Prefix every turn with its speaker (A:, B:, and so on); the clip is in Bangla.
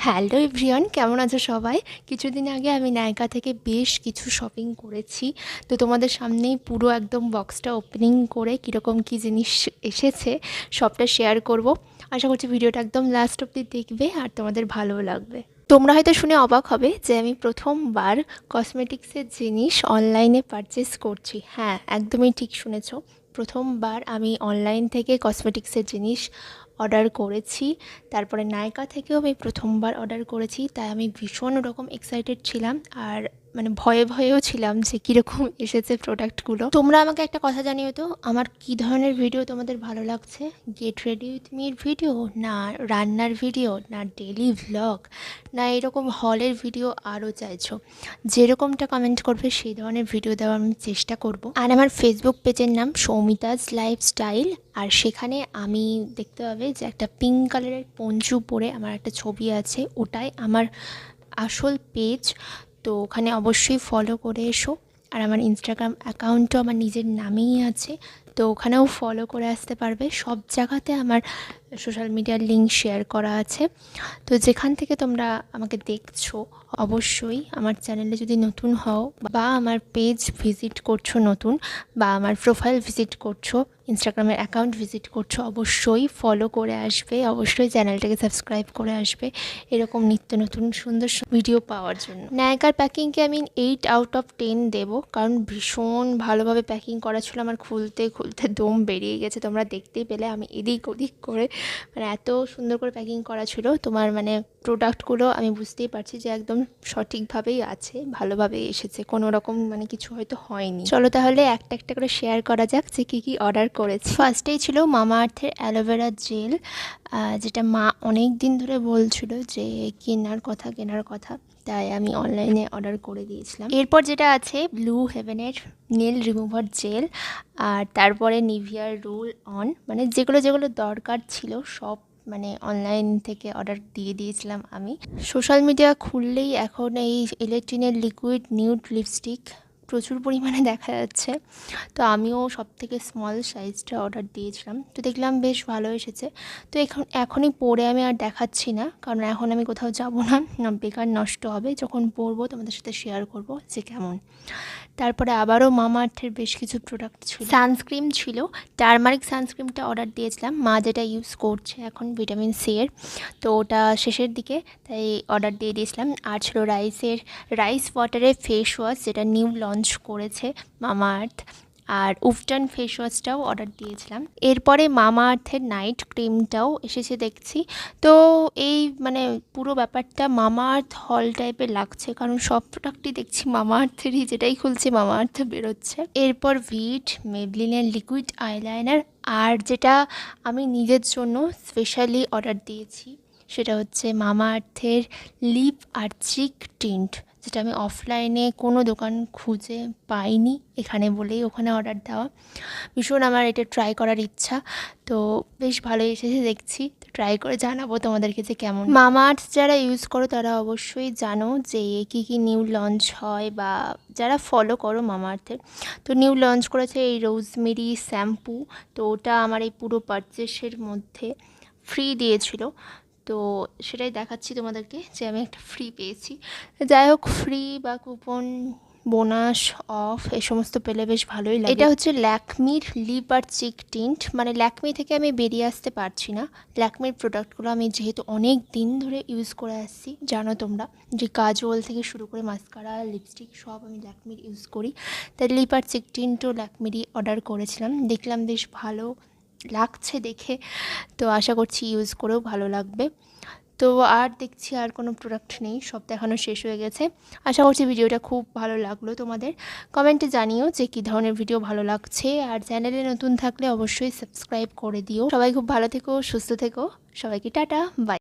A: হ্যালো এভরিওয়ান, কেমন আছো সবাই? কিছুদিন আগে আমি নায়কা থেকে বেশ কিছু শপিং করেছি। তো তোমাদের সামনেই পুরো একদম বক্সটা ওপেনিং করে কীরকম কী জিনিস এসেছে সবটা শেয়ার করব। আশা করছি ভিডিওটা একদম লাস্ট অবধি দেখবে আর তোমাদের ভালোও লাগবে। তোমরা হয়তো শুনে অবাক হবে যে আমি প্রথমবার কসমেটিক্সের জিনিস অনলাইনে পারচেস করছি। হ্যাঁ, একদমই ঠিক শুনেছ, প্রথমবার আমি অনলাইন থেকে কসমেটিক্সের জিনিস অর্ডার করেছি। তারপরে নায়কা থেকেও আমি প্রথমবার অর্ডার করেছি, তাই আমি ভীষণ রকম এক্সাইটেড ছিলাম আর ভয়েও ছিলাম যে কীরকম এসেছে প্রোডাক্টগুলো। তোমরা আমাকে একটা কথা জানিও তো, আমার কী ধরনের ভিডিও তোমাদের ভালো লাগছে? Get ready with Mir video, না রান্নার ভিডিও, না ডেলি ভ্লগ, না এরকম হলের ভিডিও আরও চাইছো? যেরকমটা কমেন্ট করবে সেই ধরনের ভিডিও দেওয়ার আমি চেষ্টা করব। আর আমার ফেসবুক পেজের নাম সৌমিতাজ লাইফস্টাইল, আর সেখানে আমি দেখতে পাবে যে একটা পিঙ্ক কালারের পঞ্চু পরে আমার একটা ছবি আছে, ওটাই আমার আসল পেজ। তো ওখানে অবশ্যই ফলো করে এসো। আর আমার ইনস্টাগ্রাম অ্যাকাউন্টও আমার নিজের নামেই আছে, তো ওখানেও ফলো করে আসতে পারবে। সব জায়গাতে আমার সোশ্যাল মিডিয়ার লিঙ্ক শেয়ার করা আছে। তো যেখান থেকে তোমরা আমাকে দেখছো, অবশ্যই আমার চ্যানেলে যদি নতুন হও বা আমার পেজ ভিজিট করছো নতুন, বা আমার প্রোফাইল ভিজিট করছো, ইনস্টাগ্রামের অ্যাকাউন্ট ভিজিট করছো, অবশ্যই ফলো করে আসবে, অবশ্যই চ্যানেলটাকে সাবস্ক্রাইব করে আসবে এরকম নিত্য নতুন সুন্দর ভিডিও পাওয়ার জন্য। নায়কার প্যাকিংকে আমি 8/10 দেবো, কারণ ভীষণ ভালোভাবে প্যাকিং করা ছিল। আমার খুলতে দম বেরিয়ে গেছে, তোমরা দেখতেই পেলে আমি এদিক ওদিক করে এত সুন্দর করে প্যাকিং করা ছিল। তোমার প্রোডাক্টগুলো আমি বুঝতেই পারছি যে একদম সঠিকভাবেই আছে, ভালোভাবেই এসেছে, কোনো রকম কিছু হয়তো হয়নি। চলো তাহলে একটা একটা করে শেয়ার করা যাক যে কী অর্ডার করেছি। ফার্স্টেই ছিল মামা আর্থের অ্যালোভেরা জেল, যেটা মা অনেক দিন ধরে বলছিল যে কেনার কথা, তাই আমি অনলাইনে অর্ডার করে দিয়েছিলাম। এরপর যেটা আছে ব্লু হেভেনের নেল রিমুভার জেল, আর তারপরে নিভিয়ার রোল অন, যেগুলো দরকার ছিল সব অনলাইন থেকে অর্ডার দিয়ে দিয়েছিলাম আমি। সোশ্যাল মিডিয়া খুললেই এখন এই ইলেকট্রিনের লিকুইড নিউড লিপস্টিক প্রচুর পরিমাণে দেখা যাচ্ছে, তো আমিও সব থেকে স্মল সাইজটা অর্ডার দিয়েছিলাম। তো দেখলাম বেশ ভালো এসেছে। তো এখনই পরে আমি আর দেখাচ্ছি না, কারণ এখন আমি কোথাও যাব না, বেকার নষ্ট হবে। যখন পরবো তোমাদের সাথে শেয়ার করব যে কেমন। তারপরে আবারও মামা আর্থের বেশ কিছু প্রোডাক্ট ছিল। সানস্ক্রিন ছিল, টারমারিক সানস্ক্রিনটা অর্ডার দিয়েছিলাম, মা যেটা ইউজ করছে এখন ভিটামিন সি এর, তো ওটা শেষের দিকে, তাই অর্ডার দিয়ে দিয়েছিলাম। আর ছিল রাইস ওয়াটারের ফেস ওয়াশ, যেটা নিউ লঞ্চ করেছে মামা আর্থ, আর উফটান ফেস ওয়াশটাও অর্ডার দিয়েছিলাম। এরপরে মামা আর্থের নাইট ক্রিমটাও এসেছে দেখছি। তো এই পুরো ব্যাপারটা মামা আর্থ হল টাইপের লাগছে, কারণ সব প্রোডাক্টই দেখছি মামা আর্থেরই, যেটাই খুলছে মামা আর্থে বেরোচ্ছে। এরপর ভিট মেবলিনের লিকুইড আইলাইনার, আর যেটা আমি নিজের জন্য স্পেশালি অর্ডার দিয়েছি সেটা হচ্ছে মামা আর্থের লিপ আর চিক টিন্ট, যেটা আমি অফলাইনে কোনো দোকান খুঁজে পাইনি, এখানে বলেই ওখানে অর্ডার দেওয়া। ভীষণ আমার এটা ট্রাই করার ইচ্ছা, তো বেশ ভালোই এসেছে দেখছি। তো ট্রাই করে জানাবো তোমাদেরকে যে কেমন। মামা আর্থ যারা ইউজ করো তারা অবশ্যই জানো যে কী নিউ লঞ্চ হয়, বা যারা ফলো করো মামা আর্থের। তো নিউ লঞ্চ করেছে এই রোজমেরি শ্যাম্পু, তো ওটা আমার এই পুরো পারচেসের মধ্যে ফ্রি দিয়েছিল। তো সেটাই দেখাচ্ছি তোমাদেরকে যে আমি একটা ফ্রি পেয়েছি। যাই হোক, ফ্রি বা কুপন, বোনাস, অফ এ সমস্ত পেলে বেশ ভালোই লাগে। এটা হচ্ছে ল্যাকমির লিপ আর চিক টিন্ট, ল্যাকমি থেকে আমি বেরিয়ে আসতে পারছি না। ল্যাকমির প্রোডাক্টগুলো আমি যেহেতু অনেক দিন ধরে ইউজ করে আসছি, জানো তোমরা যে কাজল থেকে শুরু করে মাস্কারা, লিপস্টিক সব আমি ল্যাকমির ইউজ করি, তাই লিপ আর চিক টিন্টও ল্যাকমিরই অর্ডার করেছিলাম। দেখলাম বেশ ভালো লাগছে দেখে, তো আশা করছি ইউজ করেও ভালো লাগবে। তো আর দেখছি আর কোনো প্রোডাক্ট নেই, সব দেখানো শেষ হয়ে গেছে। আশা করছি ভিডিওটা খুব ভালো লাগলো তোমাদের। কমেন্টে জানিও যে কী ধরনের ভিডিও ভালো লাগছে, আর চ্যানেলে নতুন থাকলে অবশ্যই সাবস্ক্রাইব করে দিও। সবাই খুব ভালো থেকো, সুস্থ থেকো, সবাইকে টাটা, বাই।